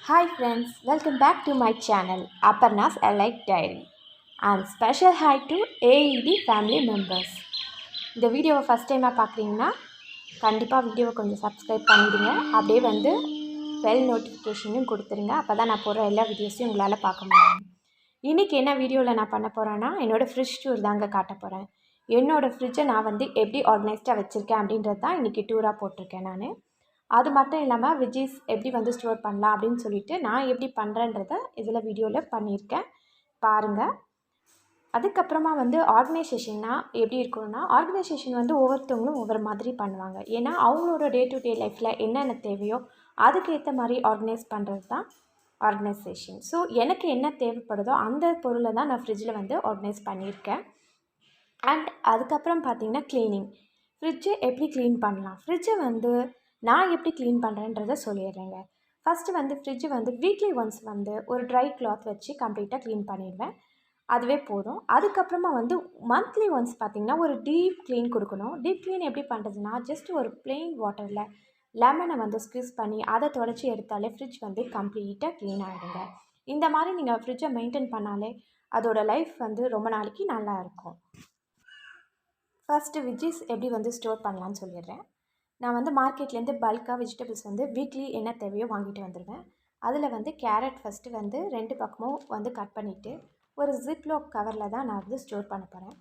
Hi friends, welcome back to my channel Aparna's Alike Diary and special hi to AED family members. இந்த வீடியோவை first டைமாக பார்க்குறீங்கன்னா கண்டிப்பாக வீடியோவை கொஞ்சம் சப்ஸ்கிரைப் பண்ணிவிடுங்க. அப்படியே வந்து பெல் நோட்டிஃபிகேஷனும் கொடுத்துருங்க. அப்போ தான் நான் போடுற எல்லா வீடியோஸையும் உங்களால் பார்க்க முடியும். இன்றைக்கி என்ன வீடியோவில் நான் பண்ண போகிறேன்னா என்னோடய ஃப்ரிட்ஜ் டூர் தாங்க காட்ட போகிறேன். என்னோடய ஃப்ரிட்ஜை நான் வந்து எப்படி ஆர்கனைஸ்டாக வச்சுருக்கேன் அப்படின்றது தான் இன்றைக்கி டூராக போட்டிருக்கேன் நான். அது மட்டும் இல்லாமல் வெஜ்ஜீஸ் எப்படி வந்து ஸ்டோர் பண்ணலாம் அப்படின்னு சொல்லிட்டு நான் எப்படி பண்ணுறேன்றத இதில் வீடியோவில் பண்ணியிருக்கேன் பாருங்கள். அதுக்கப்புறமா வந்து ஆர்கனைசேஷன்னா எப்படி இருக்கணும்னா, ஆர்கனைசேஷன் வந்து ஒவ்வொருத்தவங்களும் ஒவ்வொரு மாதிரி பண்ணுவாங்க. ஏன்னா அவங்களோட டே டு டே லைஃப்பில் என்னென்ன தேவையோ அதுக்கேற்ற மாதிரி ஆர்கனைஸ் பண்ணுறது தான் ஆர்கனைசேஷன். ஸோ எனக்கு என்ன தேவைப்படுதோ அந்த பொருளை தான் நான் ஃப்ரிட்ஜில் வந்து ஆர்கனைஸ் பண்ணியிருக்கேன். அண்ட் அதுக்கப்புறம் பார்த்திங்கன்னா க்ளீனிங். ஃப்ரிட்ஜை எப்படி க்ளீன் பண்ணலாம், ஃப்ரிட்ஜை வந்து நான் எப்படி க்ளீன் பண்ணுறேன்றதை சொல்லிடுறேங்க. ஃபஸ்ட்டு வந்து ஃப்ரிட்ஜு வந்து வீக்லி ஒன்ஸ் வந்து ஒரு ட்ரை கிளாத் வச்சு கம்ப்ளீட்டாக க்ளீன் பண்ணிடுவேன். அதுவே போதும். அதுக்கப்புறமா வந்து மந்த்லி ஒன்ஸ் பார்த்திங்கன்னா ஒரு டீப் க்ளீன் கொடுக்கணும். டீப் க்ளீன் எப்படி பண்ணுறதுனா, ஜஸ்ட் ஒரு ப்ளெயின் வாட்டரில் லெமனை வந்து ஸ்க்வீஸ் பண்ணி அதை தொடச்சி எடுத்தாலே ஃப்ரிட்ஜ் வந்து கம்ப்ளீட்டாக க்ளீன் ஆகிடுங்க. இந்த மாதிரி நீங்கள் ஃப்ரிட்ஜை மெயின்டைன் பண்ணாலே அதோட லைஃப் வந்து ரொம்ப நாளைக்கு நல்லாயிருக்கும். ஃபஸ்ட்டு வெஜ்ஜீஸ் எப்படி வந்து ஸ்டோர் பண்ணலான்னு சொல்லிடுறேன். நான் வந்து மார்க்கெட்லேருந்து பல்காக வெஜிடபிள்ஸ் வந்து வீக்லி என்ன தேவையோ வாங்கிட்டு வந்துடுவேன். அதில் வந்து கேரட் ஃபஸ்ட்டு வந்து 2 பக்கமும் வந்து கட் பண்ணிவிட்டு ஒரு ஜிப்லாக் கவரில் தான் நான் வந்து ஸ்டோர் பண்ண போகிறேன்.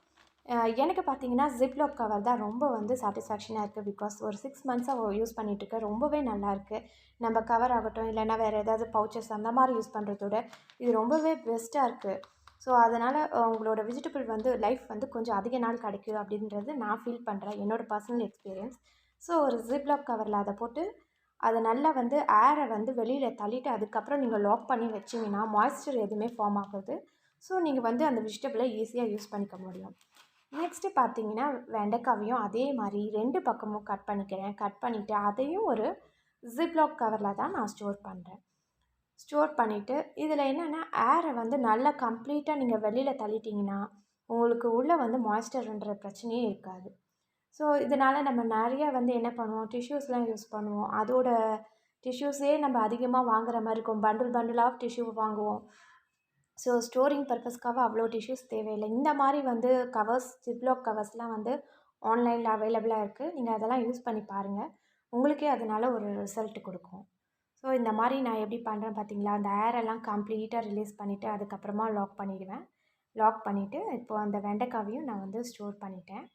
எனக்கு பார்த்திங்கன்னா ஜிப்லாக் கவர் தான் ரொம்ப வந்து சாட்டிஸ்ஃபேக்ஷனாக இருக்குது. பிகாஸ் ஒரு 6 மந்த்ஸாக யூஸ் பண்ணிகிட்ருக்கேன். ரொம்பவே நல்லாயிருக்கு. நம்ம கவர் ஆகட்டும் இல்லைனா வேறு ஏதாவது பவுச்சஸ் அந்த மாதிரி யூஸ் பண்ணுறதோட இது ரொம்பவே பெஸ்ட்டாக இருக்குது. ஸோ அதனால் உங்களோட வெஜிடபிள் வந்து லைஃப் வந்து கொஞ்சம் அதிக நாள் கிடைக்கும் அப்படின்றது நான் ஃபீல் பண்ணுறேன், என்னோடய பர்சனல் எக்ஸ்பீரியன்ஸ். ஸோ ஒரு ஜிப்லாக் கவரில் அதை போட்டு அதை நல்லா வந்து ஏரை வந்து வெளியில் தள்ளிட்டு அதுக்கப்புறம் நீங்கள் லாக் பண்ணி வச்சிங்கன்னா மாய்ஸ்சர் எதுவுமே ஃபார்ம் ஆகுது. ஸோ நீங்கள் வந்து அந்த வெஜிடபிளை ஈஸியாக யூஸ் பண்ணிக்க முடியும். நெக்ஸ்ட்டு பார்த்தீங்கன்னா வெண்டைக்காவையும் அதே மாதிரி 2 பக்கமும் கட் பண்ணிக்கிறேன். கட் பண்ணிவிட்டு அதையும் ஒரு ஜிப்லாக் கவரில் தான் நான் ஸ்டோர் பண்ணுறேன். ஸ்டோர் பண்ணிவிட்டு இதில் என்னென்னா ஏரை வந்து நல்லா கம்ப்ளீட்டாக நீங்கள் வெளியில் தள்ளிட்டிங்கன்னா உங்களுக்கு உள்ளே வந்து மாய்ஸ்சர்ன்ற பிரச்சனையே இருக்காது. ஸோ இதனால் நம்ம நிறையா வந்து என்ன பண்ணுவோம், டிஷ்யூஸ்லாம் யூஸ் பண்ணுவோம். அதோட டிஷ்யூஸே நம்ம அதிகமாக வாங்குற மாதிரி இருக்கும். பண்டில் ஆஃப் டிஷ்யூ வாங்குவோம். ஸோ ஸ்டோரிங் பர்பஸ்க்காக அவ்வளோ டிஷ்யூஸ் தேவையில்லை. இந்த மாதிரி வந்து கவர்ஸ், ஜிப்லாக் கவர்ஸ்லாம் வந்து ஆன்லைனில் அவைலபிளாக இருக்குது. நீங்கள் அதெல்லாம் யூஸ் பண்ணி பாருங்கள். உங்களுக்கே அதனால் ஒரு ரிசல்ட் கொடுக்கும். ஸோ இந்த மாதிரி நான் எப்படி பண்ணுறேன் பார்த்தீங்களா, அந்த ஏரெல்லாம் கம்ப்ளீட்டாக ரிலீஸ் பண்ணிவிட்டு அதுக்கப்புறமா லாக் பண்ணிவிடுவேன். லாக் பண்ணிவிட்டு இப்போது அந்த வெண்டைக்காவையும் நான் வந்து ஸ்டோர் பண்ணிட்டேன்.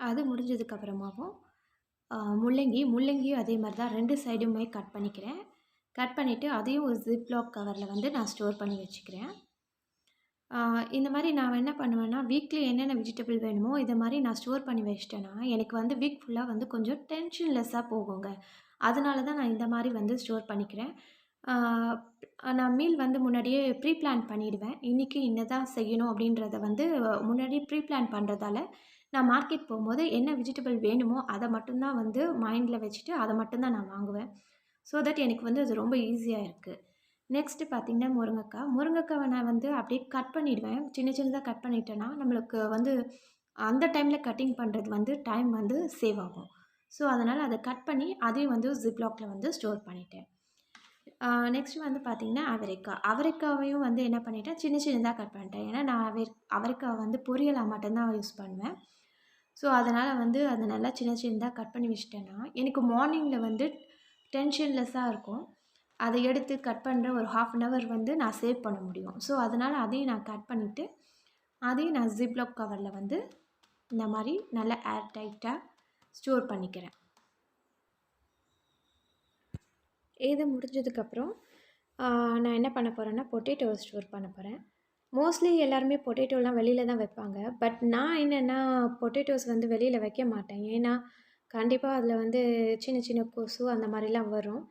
அது முடிஞ்சதுக்கப்புறமாவும் முள்ளங்கியும் அதே மாதிரி தான் 2 சைடுமே கட் பண்ணிக்கிறேன். கட் பண்ணிவிட்டு அதையும் ஒரு ஜிப்லாக் கவரில் வந்து நான் ஸ்டோர் பண்ணி வச்சுக்கிறேன். இந்த மாதிரி நான் என்ன பண்ணுவேன்னா, வீக்லி என்னென்ன வெஜிடபிள் வேணுமோ இதை மாதிரி நான் ஸ்டோர் பண்ணி வச்சிட்டேன்னா எனக்கு வந்து வீக் ஃபுல்லாக வந்து கொஞ்சம் டென்ஷன்லெஸ்ஸாக போகுங்க. அதனால தான் நான் இந்த மாதிரி வந்து ஸ்டோர் பண்ணிக்கிறேன். நான் மீல் வந்து முன்னாடியே ப்ரீ பிளான் பண்ணிவிடுவேன். இன்றைக்கி தான் செய்யணும் அப்படின்றத வந்து முன்னாடியே ப்ரீ பிளான் பண்ணுறதால நான் மார்க்கெட் போகும்போது என்ன வெஜிடபிள் வேணுமோ அதை மட்டும்தான் வந்து மைண்டில் வச்சுட்டு அதை மட்டும்தான் நான் வாங்குவேன். ஸோ தட் எனக்கு வந்து அது ரொம்ப ஈஸியாக இருக்குது. நெக்ஸ்ட்டு பார்த்திங்கன்னா முருங்கைக்காவை நான் வந்து அப்படியே கட் பண்ணிவிடுவேன். சின்னதாக கட் பண்ணிட்டேன்னா நம்மளுக்கு வந்து அந்த டைமில் கட்டிங் பண்ணுறது வந்து டைம் வந்து சேவ் ஆகும். ஸோ அதனால் அதை கட் பண்ணி அதையும் வந்து ஜிப்லாக்கில் வந்து ஸ்டோர் பண்ணிட்டேன். நெக்ஸ்ட்டு வந்து பார்த்திங்கன்னா அவரைக்காவையும் வந்து என்ன பண்ணிட்டேன், சின்னதாக கட் பண்ணிட்டேன். ஏன்னா நான் அவரைக்காவை வந்து பொரியலாக மட்டும்தான் யூஸ் பண்ணுவேன். ஸோ அதனால் வந்து அதை நல்லா சின்னதாக கட் பண்ணி வச்சிட்டேன்னா எனக்கு மார்னிங்கில் வந்து டென்ஷன்லெஸ்ஸாக இருக்கும். அதை எடுத்து கட் பண்ணுற ஒரு 1/2 hour வந்து நான் சேவ் பண்ண முடியும். ஸோ அதனால் அதையும் நான் கட் பண்ணிவிட்டு அதையும் நான் ஜிப்லாக் கவரில் வந்து இந்த மாதிரி நல்லா ஏர் டைட்டாக ஸ்டோர் பண்ணிக்கிறேன். இது முடிஞ்சதுக்கப்புறம் நான் என்ன பண்ண போகிறேன்னா பொட்டேட்டோ ஸ்டோர் பண்ண போகிறேன். மோஸ்ட்லி எல்லாருமே பொட்டேட்டோலாம் வெளியில் தான் வைப்பாங்க. பட் நான் என்னென்னா பொட்டேட்டோஸ் வந்து வெளியில் வைக்க மாட்டேன். ஏன்னா கண்டிப்பாக அதில் வந்து சின்ன கொசு அந்த மாதிரிலாம் வரும்.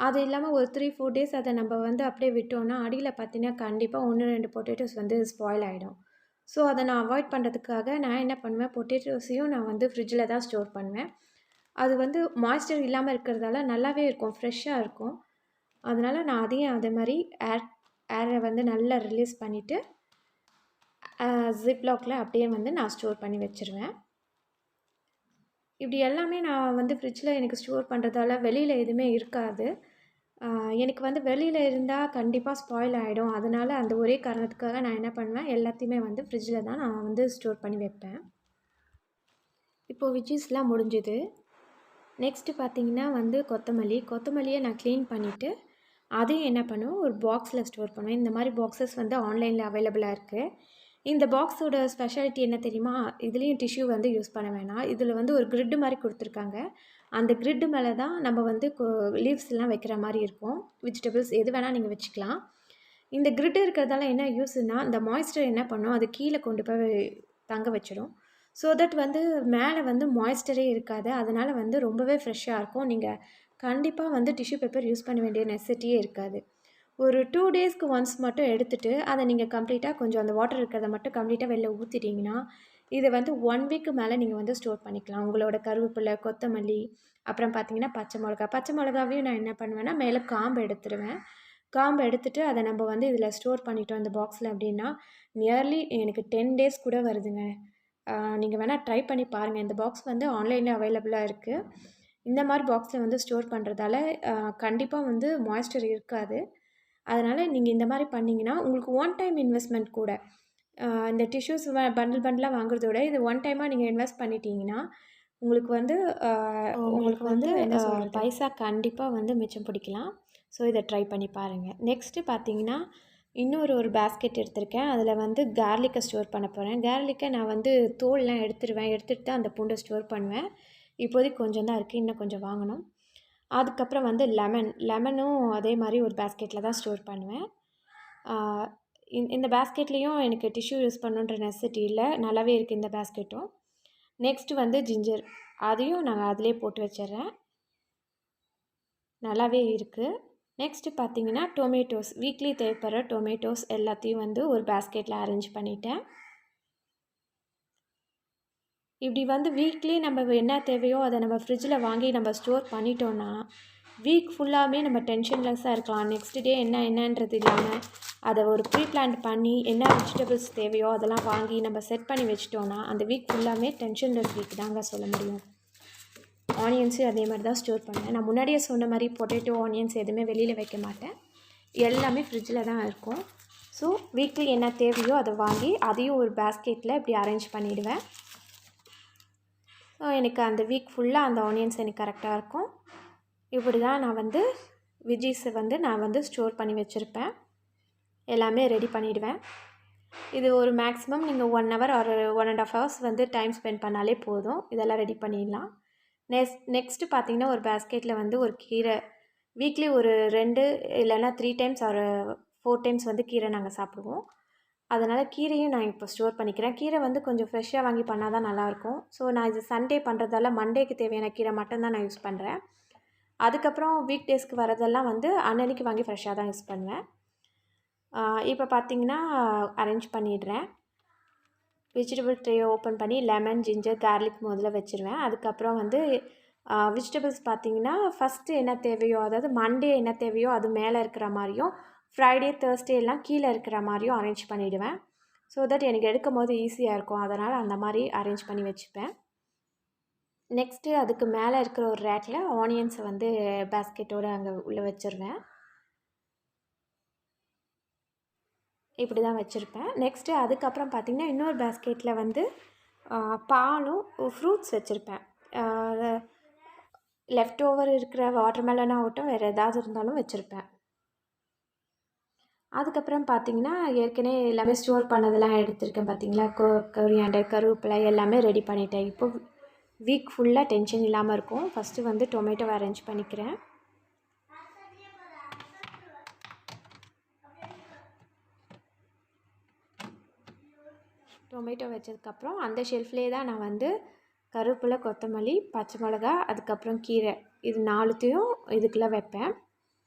அது இல்லாமல் ஒரு 3-4 டேஸ் அதை நம்ம வந்து அப்படியே விட்டோம்னா அடியில் பார்த்தீங்கன்னா கண்டிப்பாக 1-2 பொட்டேட்டோஸ் வந்து ஸ்பாயில் ஆகிடும். ஸோ அதை நான் அவாய்ட் பண்ணுறதுக்காக நான் என்ன பண்ணுவேன், பொட்டேட்டோஸையும் நான் வந்து ஃப்ரிட்ஜில் தான் ஸ்டோர் பண்ணுவேன். அது வந்து மாய்ஸ்சர் இல்லாமல் இருக்கிறதால நல்லாவே இருக்கும், ஃப்ரெஷ்ஷாக இருக்கும். அதனால் நான் அதையும் அதே மாதிரி ஏரை வந்து நல்லா ரிலீஸ் பண்ணிவிட்டு ஜிப்லாக்கில் அப்படியே வந்து நான் ஸ்டோர் பண்ணி வச்சுருவேன். இப்படி எல்லாமே நான் வந்து ஃப்ரிட்ஜில் எனக்கு ஸ்டோர் பண்ணுறதால வெளியில் எதுவுமே இருக்காது. எனக்கு வந்து வெளியில் இருந்தால் கண்டிப்பாக ஸ்பாயில் ஆகிடும். அதனால அந்த ஒரே காரணத்துக்காக நான் என்ன பண்ணுவேன், எல்லாத்தையுமே வந்து ஃப்ரிட்ஜில் தான் நான் வந்து ஸ்டோர் பண்ணி வைப்பேன். இப்போது வெஜ்ஜீஸ்லாம் முடிஞ்சுது. நெக்ஸ்ட்டு பார்த்தீங்கன்னா வந்து கொத்தமல்லியை நான் க்ளீன் பண்ணிவிட்டு அதையும் என்ன பண்ணுவேன், ஒரு பாக்ஸில் ஸ்டோர் பண்ணுவேன். இந்த மாதிரி பாக்ஸஸ் வந்து ஆன்லைனில் அவைலபிளாக இருக்குது. இந்த பாக்ஸோட ஸ்பெஷாலிட்டி என்ன தெரியுமா? இதுலேயும் டிஷ்யூ வந்து யூஸ் பண்ண வேணாம். இதில் வந்து ஒரு கிரிட்டு மாதிரி கொடுத்துருக்காங்க. அந்த கிரிட்டு மேலே தான் நம்ம வந்து லீவ்ஸ்லாம் வைக்கிற மாதிரி இருக்கும். வெஜிடபிள்ஸ் எது வேணால் நீங்கள் வச்சுக்கலாம். இந்த கிரிட்டு இருக்கிறதால என்ன யூஸ்னா, இந்த மாய்ஸ்சர் என்ன பண்ணும், அது கீழே கொண்டு போய் தங்க வச்சிடும். ஸோ தட் வந்து மேலே வந்து மாய்ஸ்சரே இருக்காது. அதனால் வந்து ரொம்பவே ஃப்ரெஷ்ஷாக இருக்கும். நீங்கள் கண்டிப்பாக வந்து டிஷ்யூ பேப்பர் யூஸ் பண்ண வேண்டிய நெசசிட்டியே இருக்காது. ஒரு 2 டேஸ்க்கு ஒன்ஸ் மட்டும் எடுத்துகிட்டு அதை நீங்கள் கம்ப்ளீட்டாக கொஞ்சம் அந்த வாட்டர் இருக்கிறத மட்டும் கம்ப்ளீட்டாக வெளில ஊற்றிட்டிங்கன்னா, இதை வந்து 1 வீக்கு மேலே நீங்கள் வந்து ஸ்டோர் பண்ணிக்கலாம். உங்களோட கருவேப்பிலை, கொத்தமல்லி, அப்புறம் பார்த்தீங்கன்னா பச்சை மிளகாவையும் நான் என்ன பண்ணுவேன்னா, மேலே காம்பு எடுத்துருவேன். காம்பு எடுத்துட்டு அதை நம்ம வந்து இதில் ஸ்டோர் பண்ணிட்டோம் இந்த பாக்ஸில் அப்படின்னா, நியர்லி எனக்கு 10 டேஸ் கூட வருதுங்க. நீங்கள் வேணால் ட்ரை பண்ணி பாருங்கள். இந்த பாக்ஸ் வந்து ஆன்லைனில் அவைலபிளாக இருக்குது. இந்த மாதிரி பாக்ஸில் வந்து ஸ்டோர் பண்ணுறதால கண்டிப்பாக வந்து மாய்ஸ்சர் இருக்காது. அதனால் நீங்கள் இந்த மாதிரி பண்ணிங்கன்னா உங்களுக்கு ஒன் டைம் இன்வெஸ்ட்மெண்ட் கூட. இந்த டிஷ்யூஸ் பண்டிலாக வாங்குறத விட இது ஒன் டைமாக நீங்கள் இன்வெஸ்ட் பண்ணிட்டீங்கன்னா உங்களுக்கு வந்து உங்களுக்கு வந்து என்ன சொல்கிறது, பைசா கண்டிப்பாக வந்து மிச்சம் பிடிக்கலாம். ஸோ இதை ட்ரை பண்ணி பாருங்கள். நெக்ஸ்ட்டு பார்த்தீங்கன்னா ஒரு பேஸ்கெட் எடுத்திருக்கேன். அதில் வந்து கார்லிக்கை ஸ்டோர் பண்ண போகிறேன். கார்லிக்கை நான் வந்து தோல்லாம் எடுத்துகிட்டு தான் அந்த பூண்டை ஸ்டோர் பண்ணுவேன். இப்போதைக்கு கொஞ்சம் தான் இருக்குது, இன்னும் கொஞ்சம் வாங்கணும். அதுக்கப்புறம் வந்து லெமனும் அதே மாதிரி ஒரு பேஸ்கெட்டில் தான் ஸ்டோர் பண்ணுவேன். இந்த பேஸ்கெட்லேயும் எனக்கு டிஷ்யூ யூஸ் பண்ணுன்ற நெசசிட்டி இல்லை, நல்லாவே இருக்குது இந்த பேஸ்கெட்டும். நெக்ஸ்ட்டு வந்து ஜிஞ்சர், அதையும் நாங்கள் அதிலே போட்டு வச்சிடுறேன், நல்லாவே இருக்குது. நெக்ஸ்ட்டு பார்த்தீங்கன்னா டொமேட்டோஸ், வீக்லி தேவைப்படுற டொமேட்டோஸ் எல்லாத்தையும் வந்து ஒரு பேஸ்கெட்டில் அரேஞ்ச் பண்ணிட்டேன். இப்படி வந்து வீக்லி நம்ம என்ன தேவையோ அதை நம்ம ஃப்ரிட்ஜில் வாங்கி நம்ம ஸ்டோர் பண்ணிட்டோன்னா வீக் ஃபுல்லாகவே நம்ம டென்ஷன்லெஸ்ஸாக இருக்கலாம். நெக்ஸ்ட் டே என்னன்றது இல்லாமல் அதை ஒரு ப்ரீ பிளான் பண்ணி என்ன வெஜிடபிள்ஸ் தேவையோ அதெல்லாம் வாங்கி நம்ம செட் பண்ணி வச்சிட்டோன்னா அந்த வீக் ஃபுல்லாகவே டென்ஷன்லெஸ் வீக் தாங்க சொல்ல முடியும். ஆனியன்ஸும் அதே மாதிரி தான் ஸ்டோர் பண்ணுவேன். நான் முன்னாடியே சொன்ன மாதிரி பொட்டேட்டோ, ஆனியன்ஸ் எதுவுமே வெளியில் வைக்க மாட்டேன், எல்லாமே ஃப்ரிட்ஜில் தான் இருக்கும். ஸோ வீக்லி என்ன தேவையோ அதை வாங்கி அதையும் ஒரு பேஸ்கெட்டில் இப்படி அரேஞ்ச் பண்ணிவிடுவேன். ஸோ எனக்கு அந்த வீக் ஃபுல்லாக அந்த ஆனியன்ஸ் எனக்கு கரெக்டாக இருக்கும். இப்படி தான் நான் வந்து வெஜ்ஜீஸை வந்து நான் வந்து ஸ்டோர் பண்ணி வச்சுருப்பேன், எல்லாமே ரெடி பண்ணிவிடுவேன். இது ஒரு மேக்ஸிமம் நீங்கள் 1 hour ஒரு 1.5 hours வந்து டைம் ஸ்பெண்ட் பண்ணாலே போதும், இதெல்லாம் ரெடி பண்ணிடலாம். நெக்ஸ்ட்டு பார்த்திங்கன்னா ஒரு பேஸ்கெட்டில் வந்து ஒரு கீரை, வீக்லி ஒரு 2 இல்லைன்னா 3 டைம்ஸ் ஒரு 4 டைம்ஸ் வந்து கீரை நாங்கள் சாப்பிடுவோம். அதனால் கீரையும் நான் இப்போ ஸ்டோர் பண்ணிக்கிறேன். கீரை வந்து கொஞ்சம் ஃப்ரெஷ்ஷாக வாங்கி பண்ணால் தான் நல்லாயிருக்கும். ஸோ நான் இது சண்டே பண்ணுறதால மண்டேக்கு தேவையான கீரை மட்டும்தான் நான் யூஸ் பண்ணுறேன். அதுக்கப்புறம் வீக் டேஸ்க்கு வரதெல்லாம் வந்து அன்னன்னைக்கு வாங்கி ஃப்ரெஷ்ஷாக தான் யூஸ் பண்ணுவேன். இப்போ பார்த்திங்கன்னா அரேஞ்ச் பண்ணிடுறேன். வெஜிடபிள் ட்ரேயை ஓப்பன் பண்ணி லெமன், ஜிஞ்சர், கார்லிக் முதல்ல வச்சுருவேன். அதுக்கப்புறம் வந்து வெஜிடபிள்ஸ் பார்த்திங்கன்னா ஃபஸ்ட்டு என்ன தேவையோ, அதாவது மண்டே என்ன தேவையோ அது மேலே இருக்கிற மாதிரியும், ஃப்ரைடே, தேர்ஸ்டே எல்லாம் கீழே இருக்கிற மாதிரியும் அரேஞ்ச் பண்ணிவிடுவேன். ஸோ தட் எனக்கு எடுக்கும் போது ஈஸியாக இருக்கும். அதனால் அந்த மாதிரி அரேஞ்ச் பண்ணி வச்சுப்பேன். நெக்ஸ்ட்டு அதுக்கு மேலே இருக்கிற ஒரு ரேக்கில் ஆனியன்ஸை வந்து பேஸ்கெட்டோடு அங்கே உள்ளே வச்சுருவேன். இப்படி தான் வச்சுருப்பேன். நெக்ஸ்ட்டு அதுக்கப்புறம் பார்த்திங்கன்னா இன்னொரு பேஸ்கெட்டில் வந்து பாலும் ஃப்ரூட்ஸ் வச்சுருப்பேன். லெஃப்ட் ஓவர் இருக்கிற வாட்டர்மெலன் ஆகட்டும், வேறு எதாவது இருந்தாலும் வச்சுருப்பேன். அதுக்கப்புறம் பார்த்திங்கன்னா ஏற்கனவே எல்லாமே ஸ்டோர் பண்ணதெல்லாம் எடுத்திருக்கேன் பார்த்திங்களா, கொரியாண்டர், கருவேப்பிலை எல்லாமே ரெடி பண்ணிட்டேன். இப்போ வீக் ஃபுல்லாக டென்ஷன் இல்லாமல் இருக்கும். ஃபஸ்ட்டு வந்து டொமேட்டோ அரேஞ்ச் பண்ணிக்கிறேன். டொமேட்டோ வச்சதுக்கப்புறம் அந்த ஷெல்ஃப்லேயே தான் நான் வந்து கருவேப்பிலை, கொத்தமல்லி, பச்சை மிளகா, அதுக்கப்புறம் கீரை, இது 4த்தையும் இதுக்குள்ளே வைப்பேன்.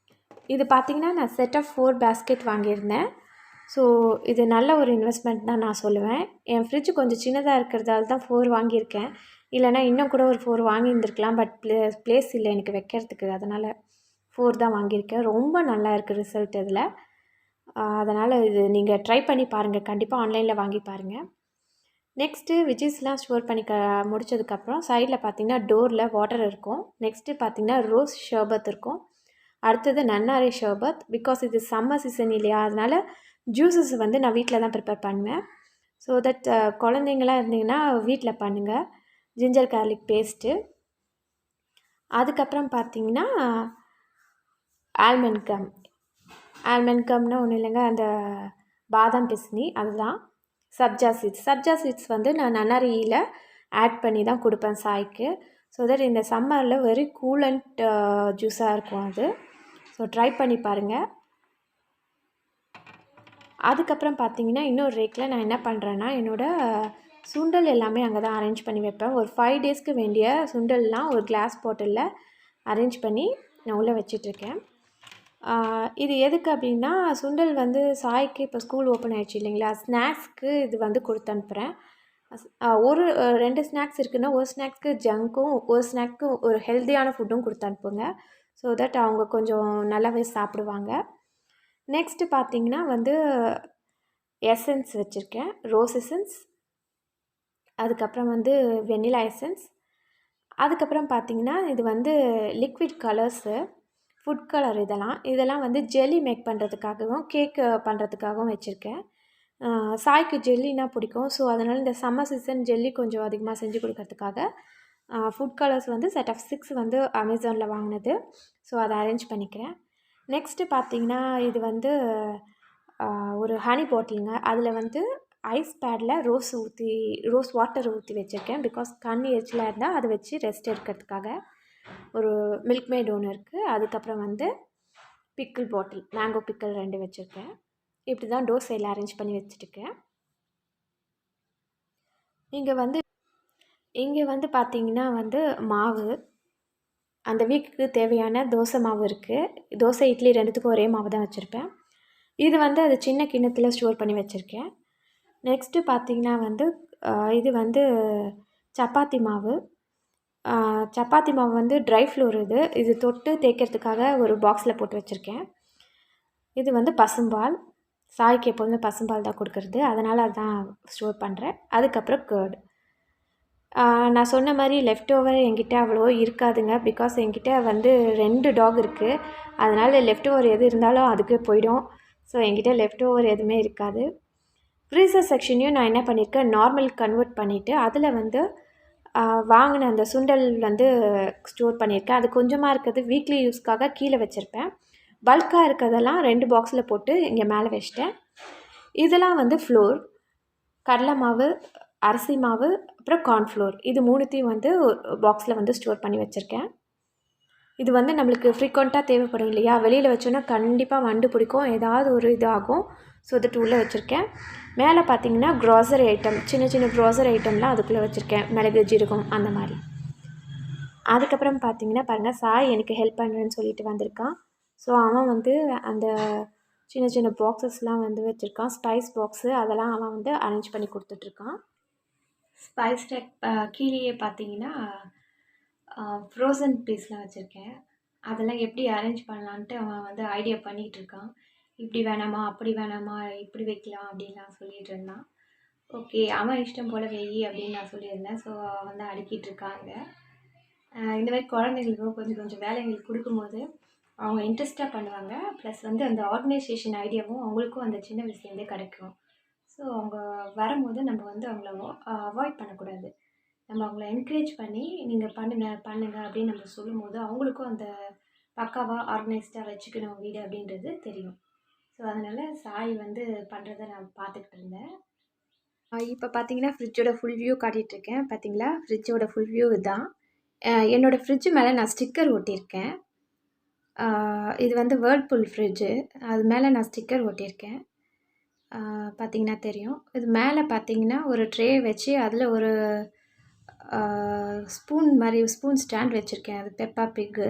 இது பார்த்திங்கன்னா நான் செட் ஆஃப் 4 பேஸ்கெட் வாங்கியிருந்தேன். ஸோ இது நல்ல ஒரு இன்வெஸ்ட்மெண்ட் தான் நான் சொல்லுவேன். என் ஃப்ரிட்ஜ் கொஞ்சம் சின்னதாக இருக்கிறதால தான் 4 வாங்கியிருக்கேன். இல்லைனா இன்னும் கூட ஒரு 4 வாங்கியிருந்துருக்கலாம். பட் ப்ளேஸ் இல்லை எனக்கு வைக்கிறதுக்கு, அதனால் 4 தான் வாங்கியிருக்கேன். ரொம்ப நல்லா இருக்குது ரிசல்ட் இதில். அதனால் இது நீங்கள் ட்ரை பண்ணி பாருங்கள், கண்டிப்பாக ஆன்லைனில் வாங்கி பாருங்கள். நெக்ஸ்ட்டு வெஜ்ஜீஸ்லாம் ஸ்டோர் பண்ணி முடிச்சதுக்கப்புறம் சைடில் பார்த்திங்கன்னா டோரில் வாட்டர் இருக்கும். நெக்ஸ்ட்டு பார்த்திங்கன்னா ரோஸ் ஷர்பத் இருக்கும். அடுத்தது நன்னாரி ஷர்பத். பிகாஸ் இது சம்மர் சீசன் இல்லையா, அதனால் ஜூஸஸ் வந்து நான் வீட்டில் தான் ப்ரிப்பேர் பண்ணுவேன். ஸோ தட் குழந்தைங்களாம் இருந்தீங்கன்னா வீட்டில் பண்ணுங்கள். Ginger garlic paste. அதுக்கப்புறம் பார்த்திங்கன்னா ஆல்மண்ட் கம். ஆல்மண்ட் கம்னா ஒன்றும் இல்லைங்க, அந்த பாதாம் பிசினி அதுதான். சப்ஜா சீட்ஸ் வந்து நான் நன்னாரியில் ஆட் பண்ணி தான் கொடுப்பேன் சாய்க்கு. ஸோ தட் இந்த சம்மரில் வெரி கூல் அண்ட் ஜூஸாக இருக்கும் அது. ஸோ ட்ரை பண்ணி பாருங்கள். அதுக்கப்புறம் பார்த்தீங்கன்னா இன்னொரு ரேக்கில் நான் என்ன பண்ணுறேன்னா, என்னோடய சுண்டல் எல்லாமே அங்கே தான் அரேஞ்ச் பண்ணி வைப்பேன். ஒரு 5 டேஸ்க்கு வேண்டிய சுண்டல்லாம் ஒரு கிளாஸ் பாட்டிலில் அரேஞ்ச் பண்ணி நான் உள்ளே வச்சிட்ருக்கேன். இது எதுக்கு அப்படின்னா, சுண்டல் வந்து சாய்க்கு இப்போ ஸ்கூல் ஓப்பன் ஆகிடுச்சு இல்லைங்களா, ஸ்நாக்ஸ்க்கு இது வந்து கொடுத்து அனுப்புகிறேன். ஒரு 2 ஸ்நாக்ஸ் இருக்குன்னா, ஒரு ஸ்நாக்ஸ்க்கு ஜங்க்கும் ஒரு ஸ்நாக்க்கு ஒரு ஹெல்த்தியான ஃபுட்டும் கொடுத்து அனுப்புங்க. ஸோ தட் அவங்க கொஞ்சம் நல்லாவே சாப்பிடுவாங்க. நெக்ஸ்ட்டு பார்த்திங்கன்னா வந்து எசன்ஸ் வச்சுருக்கேன். ரோஸ் எசன்ஸ், அதுக்கப்புறம் வந்து வெண்ணிலா எசன்ஸ். அதுக்கப்புறம் பார்த்திங்கன்னா இது வந்து லிக்விட் கலர்ஸு, ஃபுட் கலர். இதெல்லாம் வந்து ஜெல்லி மேக் பண்ணுறதுக்காகவும் கேக்கு பண்ணுறதுக்காகவும் வச்சுருக்கேன். சாய்க்கு ஜெல்லினா பிடிக்கும். ஸோ அதனால் இந்த சம்மர் சீசன் ஜெல்லி கொஞ்சம் அதிகமாக செஞ்சு கொடுக்கறதுக்காக ஃபுட் கலர்ஸ் வந்து செட் ஆஃப் 6 வந்து அமேசானில் வாங்கினது. ஸோ அதை அரேஞ்ச் பண்ணிக்கிறேன். நெக்ஸ்ட்டு பார்த்திங்கன்னா இது வந்து ஒரு ஹனி பாட்டிலுங்க. அதில் வந்து ஐஸ் பேடில் ரோஸ் வாட்டர் ஊற்றி வச்சுருக்கேன். பிகாஸ் கண் எரிச்சலாக இருந்தால் அதை வச்சு ரெஸ்ட் எடுக்கிறதுக்காக. ஒரு மில்க் மேட் ஒன்று இருக்குது. அதுக்கப்புறம் வந்து பிக்கிள் பாட்டில், மேங்கோ பிக்கிள் 2 வச்சுருக்கேன். இப்படி தான் டோர் சைடில் அரேஞ்ச் பண்ணி வச்சுருக்கேன். இங்கே வந்து பார்த்திங்கன்னா வந்து மாவு, அந்த வீக்குக்கு தேவையான தோசை மாவு இருக்குது. தோசை இட்லி 2த்துக்கும் ஒரே மாவு தான் வச்சுருப்பேன். இது வந்து அது சின்ன கிண்ணத்தில் ஸ்டோர் பண்ணி வச்சுருக்கேன். நெக்ஸ்ட்டு பார்த்திங்கன்னா வந்து இது வந்து சப்பாத்தி மாவு. சப்பாத்தி மாவு வந்து ட்ரை ஃப்ளோர். இது தொட்டு தேய்க்கிறதுக்காக ஒரு பாக்ஸில் போட்டு வச்சுருக்கேன். இது வந்து பசும்பால். சாய்க்கு எப்போதுமே பசும்பால் தான் கொடுக்குறது, அதனால் அதான் ஸ்டோர் பண்ணுறேன். அதுக்கப்புறம் கர்டு. நான் சொன்ன மாதிரி லெஃப்ட் ஓவர் என்கிட்ட அவ்வளோ இருக்காதுங்க. பிகாஸ் என்கிட்ட வந்து 2 டாக் இருக்குது. அதனால் லெஃப்ட் ஓவர் எது இருந்தாலும் அதுக்கு போயிடும். ஸோ என்கிட்ட லெஃப்ட் ஓவர் எதுவுமே இருக்காது. ஃப்ரீசர் செக்ஷனையும் நான் என்ன பண்ணியிருக்கேன், நார்மல் கன்வெர்ட் பண்ணிவிட்டு அதில் வந்து வாங்கின அந்த சுண்டல் வந்து ஸ்டோர் பண்ணியிருக்கேன். அது கொஞ்சமாக இருக்கிறது வீக்லி யூஸ்க்காக கீழே வச்சுருப்பேன். பல்காக இருக்கிறதெல்லாம் 2 பாக்ஸில் போட்டு இங்கே மேலே வச்சிட்டேன். இதெல்லாம் வந்து ஃப்ளோர், கடலை மாவு, அரிசி மாவு, அப்புறம் கார்ன்ஃப்ளோர். இது 3த்தையும் வந்து பாக்ஸில் வந்து ஸ்டோர் பண்ணி வச்சுருக்கேன். இது வந்து நம்மளுக்கு ஃப்ரீக்வெண்ட்டாக தேவைப்படும் இல்லையா, வெளியில் வச்சோன்னா கண்டிப்பாக வண்டு பிடிக்கும், ஏதாவது ஒரு இது ஆகும். ஸோ அதுட்டு உள்ளே வச்சுருக்கேன். மேலே பார்த்திங்கன்னா க்ராசரி ஐட்டம், சின்ன சின்ன க்ராசரி ஐட்டம்லாம் அதுக்குள்ளே வச்சுருக்கேன். மிளகு, ஜீரகம் அந்த மாதிரி. அதுக்கப்புறம் பார்த்திங்கன்னா பாருங்கள், சாய் எனக்கு ஹெல்ப் பண்ணுறேன்னு சொல்லிட்டு வந்திருக்கான். ஸோ அவன் வந்து அந்த சின்ன சின்ன பாக்ஸஸ்லாம் வந்து வச்சுருக்கான். ஸ்பைஸ் பாக்ஸு அதெல்லாம் அவன் வந்து அரேஞ்ச் பண்ணி கொடுத்துட்ருக்கான். ஸ்பைஸ் டெக் கீழேயே பார்த்தீங்கன்னா ஃப்ரோசன் பீஸ்லாம் வச்சுருக்கேன். அதெல்லாம் எப்படி அரேஞ்ச் பண்ணலான்ட்டு அவன் வந்து ஐடியா பண்ணிகிட்டு இருக்கான். இப்படி வேணாமா, அப்படி வேணாமா, இப்படி வைக்கலாம் அப்படின்லாம் சொல்லிகிட்டு இருந்தான். ஓகே, அவன் இஷ்டம் போல் வெயி அப்படின்னு நான் சொல்லியிருந்தேன். ஸோ வந்து அடுக்கிட்டு இருக்காங்க. இந்த மாதிரி குழந்தைங்களுக்கும் கொஞ்சம் கொஞ்சம் வேலைகள் கொடுக்கும்போது அவங்க இன்ட்ரெஸ்ட்டாக பண்ணுவாங்க. ப்ளஸ் வந்து அந்த ஆர்கனைசேஷன் ஐடியாவும் அவங்களுக்கும் அந்த சின்ன வயசுலேருந்தே கிடைக்கும். ஸோ அவங்க வரும்போது நம்ம வந்து அவங்கள அவாய்ட் பண்ணக்கூடாது. நம்ம அவங்கள என்கரேஜ் பண்ணி நீங்கள் பண்ணுங்கள் அப்படின்னு நம்ம சொல்லும்போது அவங்களுக்கும் அந்த பக்காவாக ஆர்கனைஸ்டாக வச்சுக்கணும் வீடு அப்படின்றது தெரியும். ஸோ அதனால் சாய் வந்து பண்ணுறதை நான் பார்த்துக்கிட்டு இருந்தேன். இப்போ பார்த்தீங்கன்னா ஃப்ரிட்ஜோட ஃபுல் வியூ காட்டிகிட்ருக்கேன். பார்த்தீங்களா, ஃப்ரிட்ஜோட ஃபுல் வியூ இதுதான். என்னோடய ஃப்ரிட்ஜு மேலே நான் ஸ்டிக்கர் ஒட்டியிருக்கேன். இது வந்து வேர்ல்பூல் ஃப்ரிட்ஜு, அது மேலே நான் ஸ்டிக்கர் ஒட்டியிருக்கேன். பார்த்திங்கன்னா தெரியும். இது மேலே பார்த்திங்கன்னா ஒரு ட்ரே வச்சு அதில் ஒரு ஸ்பூன் ஸ்டாண்ட் வச்சுருக்கேன். அது பெப்பா பிக்கு,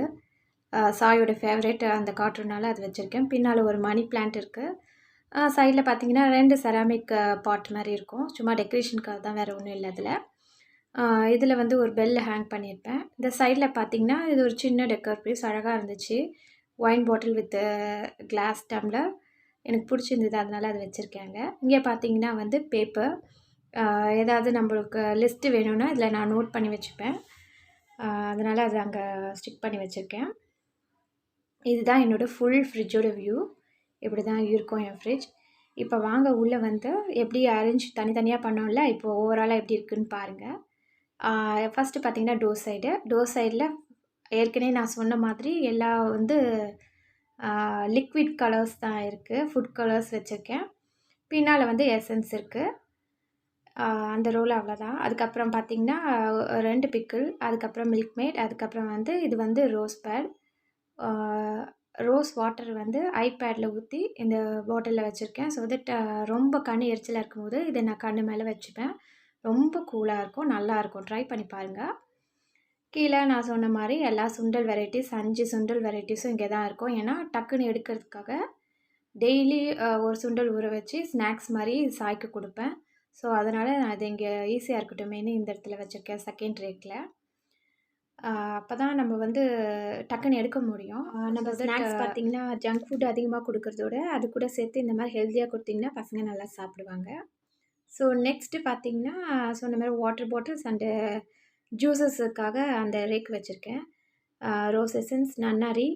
சாயோட ஃபேவரேட், அந்த கார்ட்டூனால் அது வச்சுருக்கேன். பின்னால் ஒரு மணி பிளான்ட் இருக்குது. சைடில் பார்த்திங்கன்னா 2 செராமிக் பாட் மாதிரி இருக்கும். சும்மா டெக்கரேஷனுக்காக தான், வேறு ஒன்றும் இல்லை அதில். இதில் வந்து ஒரு பெல் ஹேங் பண்ணியிருப்பேன். இந்த சைடில் பார்த்திங்கன்னா இது ஒரு சின்ன டெக்கர் பீஸ், அழகாக இருந்துச்சு. Wine bottle with class tumbler எனக்கு பிடிச்சிருந்தது, அதனால் அது வச்சுருக்கேங்க. இங்கே பார்த்திங்கன்னா வந்து பேப்பர், ஏதாவது நம்மளுக்கு லிஸ்ட்டு வேணும்னா இதில் நான் நோட் பண்ணி வச்சுப்பேன். அதனால் அதை அங்கே ஸ்டிக் பண்ணி வச்சுருக்கேன். இதுதான் என்னோடய ஃபுல் ஃப்ரிட்ஜோட வியூ. இப்படி தான் இருக்கும் என் ஃப்ரிட்ஜ். இப்போ வாங்க உள்ளே வந்து எப்படி அரேஞ்ச் தனித்தனியாக பண்ணோம்ல, இப்போ ஓவராலாக எப்படி இருக்குதுன்னு பாருங்கள். ஃபஸ்ட்டு பார்த்திங்கன்னா டோர் சைடில் ஏற்கனவே நான் சொன்ன மாதிரி எல்லா வந்து லிக்விட் கலர்ஸ் தான் இருக்குது. ஃபுட் கலர்ஸ் வச்சுருக்கேன். பின்னால் வந்து எசன்ஸ் இருக்குது. அந்த ரோல் அவ்வளோதான். அதுக்கப்புறம் பார்த்திங்கன்னா 2 பிக்கிள், அதுக்கப்புறம் மில்க் மேட், அதுக்கப்புறம் வந்து இது வந்து ரோஸ் வாட்டர் வந்து ஐபேடில் ஊற்றி இந்த பாட்டிலில் வச்சுருக்கேன். ஸோ தட் ரொம்ப கண் எரிச்சலாக இருக்கும்போது இதை நான் கண் மேலே வச்சுப்பேன். ரொம்ப கூலாக இருக்கும், நல்லாயிருக்கும். ட்ரை பண்ணி பாருங்கள். கீழே நான் சொன்ன மாதிரி எல்லா சுண்டல் வெரைட்டிஸ் 5 சுண்டல் வெரைட்டிஸும் இங்கே தான் இருக்கும். ஏன்னா டக்குன்னு எடுக்கிறதுக்காக டெய்லி ஒரு சுண்டல் ஊற வச்சு ஸ்நாக்ஸ் மாதிரி சாய்க்கு கொடுப்பேன். ஸோ அதனால் நான் அது இங்கே ஈஸியாக இருக்கட்டுமேனு இந்த இடத்துல வச்சுருக்கேன் செகண்ட் ரேக்கில். அப்போ தான் நம்ம வந்து டக்குன்னு எடுக்க முடியும். நம்ம ஸ்நாக்ஸ் பார்த்திங்கன்னா ஜங்க் ஃபுட் அதிகமாக கொடுக்குறதோட அது கூட சேர்த்து இந்த மாதிரி ஹெல்த்தியாக கொடுத்திங்கன்னா பசங்க நல்லா சாப்பிடுவாங்க. ஸோ நெக்ஸ்ட்டு பார்த்திங்கன்னா சொன்ன மாதிரி வாட்டர் பாட்டில்ஸ் அண்டு ஜூஸஸுக்காக அந்த ரேக் வச்சுருக்கேன். ரோஸ் எசன்ஸ், நன்னாரி,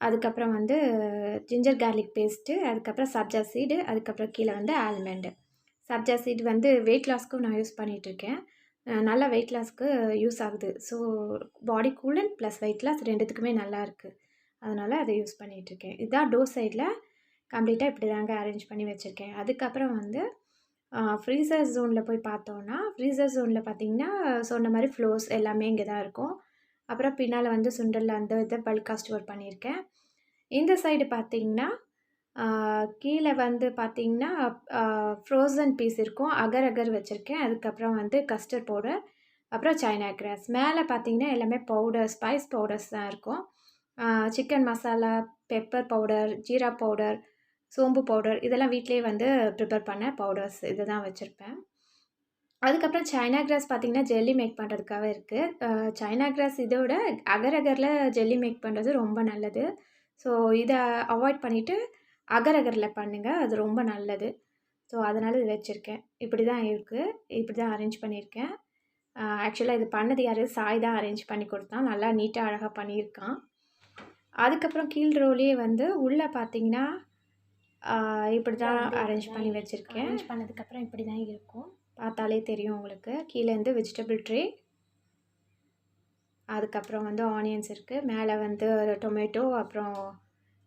அதுக்கப்புறம் வந்து ஜிஞ்சர் கார்லிக் பேஸ்ட்டு, அதுக்கப்புறம் சப்ஜா சீடு, அதுக்கப்புறம் கீழே வந்து ஆல்மண்டு. சப்ஜா சீடு வந்து வெயிட் லாஸ்க்கும் நான் யூஸ் பண்ணிகிட்ருக்கேன். நல்லா வெயிட் லாஸ்க்கு யூஸ் ஆகுது. So body coolant plus weight loss 2த்துக்குமே நல்லாயிருக்கு. அதனால் அதை யூஸ் பண்ணிகிட்ருக்கேன். இதுதான் டோர் சைடில் கம்ப்ளீட்டாக இப்படி தாங்க அரேஞ்ச் பண்ணி வச்சுருக்கேன். அதுக்கப்புறம் வந்து ஃப்ரீசர் ஜோனில் போய் பார்த்தோன்னா, ஃப்ரீசர் ஜோனில் பார்த்திங்கன்னா சொன்ன மாதிரி ஃப்ளோர்ஸ் எல்லாமே இங்கே தான் இருக்கும். அப்புறம் பின்னால் வந்து சுண்டலில் அந்த இதை பல்காக ஸ்டோர் பண்ணியிருக்கேன். இந்த சைடு பார்த்திங்கன்னா கீழே வந்து பார்த்திங்கன்னா ஃப்ரோசன் பீஸ் இருக்கும். அகர் அகர் வச்சுருக்கேன். அதுக்கப்புறம் வந்து கஸ்டர்ட் பவுடர், அப்புறம் சைனா கிராஸ். மேலே பார்த்திங்கன்னா எல்லாமே பவுடர், ஸ்பைஸ் பவுடர்ஸ் தான் இருக்கும். Chicken masala, pepper powder, jeera powder, சோம்பு பவுடர் இதெல்லாம் வீட்டிலேயே வந்து ப்ரிப்பேர் பண்ண பவுடர்ஸ் இது தான் வச்சுருப்பேன். அதுக்கப்புறம் சைனா கிராஸ் பார்த்திங்கன்னா ஜெல்லி மேக் பண்ணுறதுக்காக இருக்குது. சைனா கிராஸ் இதோட அகர் அகரில் ஜெல்லி மேக் பண்ணுறது ரொம்ப நல்லது. ஸோ இதை அவாய்ட் பண்ணிவிட்டு அகர் அகரில் பண்ணுங்கள், அது ரொம்ப நல்லது. ஸோ அதனால் இது வச்சுருக்கேன். இப்படி தான் இருக்குது. இப்படி தான் அரேஞ்ச் பண்ணியிருக்கேன். ஆக்சுவலாக இது பண்ணது யார்? சாய் தான் அரேஞ்ச் பண்ணி கொடுத்தான். நல்லா நீட்டாக அழகாக பண்ணியிருக்கான். அதுக்கப்புறம் கீழ் ரோலையே வந்து உள்ளே பார்த்திங்கன்னா இப்படி தான் அரேஞ்ச் பண்ணி வச்சுருக்கேன். அரேஞ்ச் பண்ணதுக்கப்புறம் இப்படி தான் இருக்கும். பார்த்தாலே தெரியும் உங்களுக்கு. கீழேருந்து வெஜிடபிள் ட்ரே, அதுக்கப்புறம் வந்து ஆனியன்ஸ் இருக்குது. மேலே வந்து டொமேட்டோ, அப்புறம்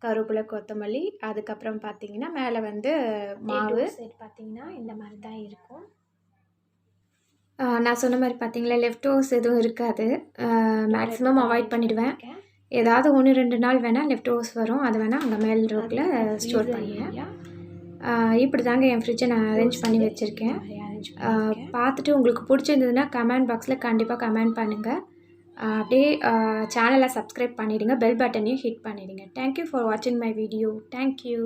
கருவேப்பிலை, கொத்தமல்லி, அதுக்கப்புறம் பார்த்திங்கன்னா மேலே வந்து மாவு செட் பார்த்திங்கன்னா இந்த மாதிரி தான் இருக்கும். நான் சொன்ன மாதிரி பார்த்திங்களா லெஃப்ட் ஓவர்ஸ் எதுவும் இருக்காது. மேக்ஸிமம் அவாய்ட் பண்ணிவிடுவேன். ஏதாவது 1-2 நாள் வேணால் லெஃப்ட் ஓவர்ஸ் வரும். அது வேணால் அங்கே மேல் ரோக்கில் ஸ்டோர் பண்ணுவேன். இப்படி தாங்க என் ஃப்ரிட்ஜை நான் அரேஞ்ச் பண்ணி வச்சுருக்கேன். பார்த்துட்டு உங்களுக்கு பிடிச்சிருந்ததுன்னா கமெண்ட் பாக்ஸில் கண்டிப்பாக கமெண்ட் பண்ணுங்கள். அப்படியே சேனலை சப்ஸ்கிரைப் பண்ணிவிடுங்க. பெல் பட்டனையும் ஹிட் பண்ணிவிடுங்க. தேங்க்யூ ஃபார் வாட்சிங் மை வீடியோ. தேங்க்யூ.